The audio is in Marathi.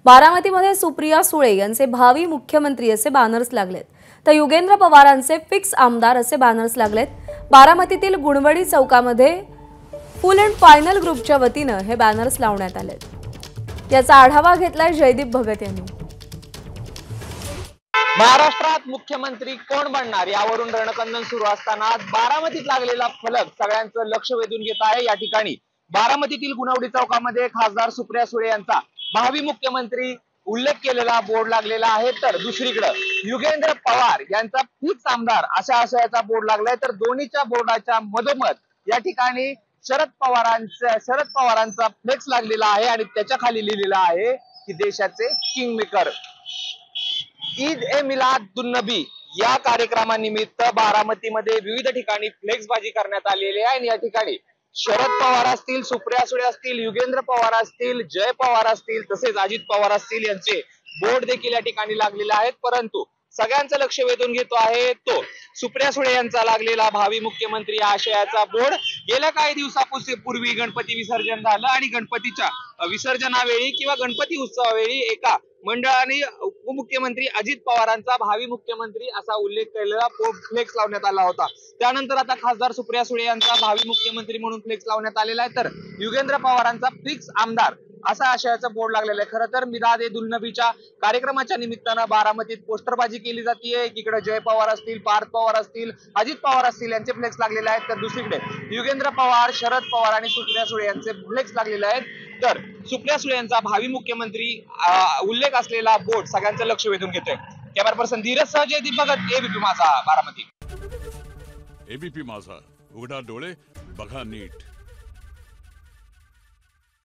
बारामतीमध्ये सुप्रिया सुळे यांचे भावी मुख्यमंत्री असे बॅनर्स लागलेत, तर युगेंद्र पवारांचे फिक्स आमदार असे बॅनर्स लागलेत। बारामतीतील गुणवडी चौकामध्ये फुल अँड फायनल ग्रुपच्या वतीने हे बॅनर्स लावण्यात आलेत। याचा आढावा घेतलाय जयदीप भगत यांनी। महाराष्ट्रात मुख्यमंत्री कोण बनणार यावरून रणकंदन सुरू असताना बारामतीत लागलेला फलक सगळ्यांचं लक्ष वेधून घेत आहे। या ठिकाणी बारामतीतील गुणवडी चौकामध्ये खासदार सुप्रिया सुळे यांचा भावी मुख्यमंत्री उल्लेख केलेला बोर्ड लागलेला आहे, तर दुसरीकडे युगेंद्र पवार यांचा फिक्स आमदार अशा आशयाचा बोर्ड लागलाय। तर दोन्हीच्या बोर्डाच्या मधोमध या ठिकाणी शरद पवारांचा फ्लेक्स लागलेला आहे आणि त्याच्या खाली लिहिलेलं आहे की देशाचे किंग मेकर। ईद ए मिलादुन्नबी या कार्यक्रमानिमित्त बारामतीमध्ये विविध ठिकाणी फ्लेक्सबाजी करण्यात आलेली आहे आणि या ठिकाणी शरद पवार असतील, सुप्रिया सुळे असतील, युगेंद्र पवार असतील, जय पवार असतील, तसेच अजित पवार असतील यांचे बोर्ड देखील या ठिकाणी लागलेले आहेत। परंतु सगळ्यांचं लक्ष वेधून घेतो आहे तो सुप्रिया सुळे यांचा लागलेला भावी मुख्यमंत्री आशयाचा बोर्ड। गेल्या काही दिवसापूर्वी गणपती विसर्जन झालं आणि गणपतीच्या विसर्जनावेळी किंवा गणपती उत्सवावेळी एका मंडळाने उपमुख्यमंत्री अजित पवारांचा भावी मुख्यमंत्री असा उल्लेख केलेला फ्लेक्स लावण्यात आला होता। त्यानंतर आता खासदार सुप्रिया सुळे यांचा भावी मुख्यमंत्री म्हणून फ्लेक्स लावण्यात आलेला आहे, तर युगेंद्र पवारांचा फिक्स आमदार असा आशयाचा बोर्ड लागलेला आहे। खरं तर मिलाद ए दुन्नबीच्या कार्यक्रमाच्या निमित्तानं बारामतीत पोस्टरबाजी केली जाते। एकीकडे जय पवार असतील, पार्थ पवार असतील, अजित पवार असतील यांचे फ्लेक्स लागलेले आहेत, तर दुसरीकडे युगेंद्र पवार, शरद पवार आणि सुप्रिया सुळे यांचे फ्लेक्स लागलेले आहेत। तर सुप्रिया सुळे यांचा भावी मुख्यमंत्री उल्लेख असलेला बोर्ड सगळ्यांचं लक्ष वेधून घेतोय। कॅमेरा पर्सन धीरज सह जयदीप भगत, एबीपी माझा, बारामती। एबीपी माझा, उघडा डोळे बघा नीट।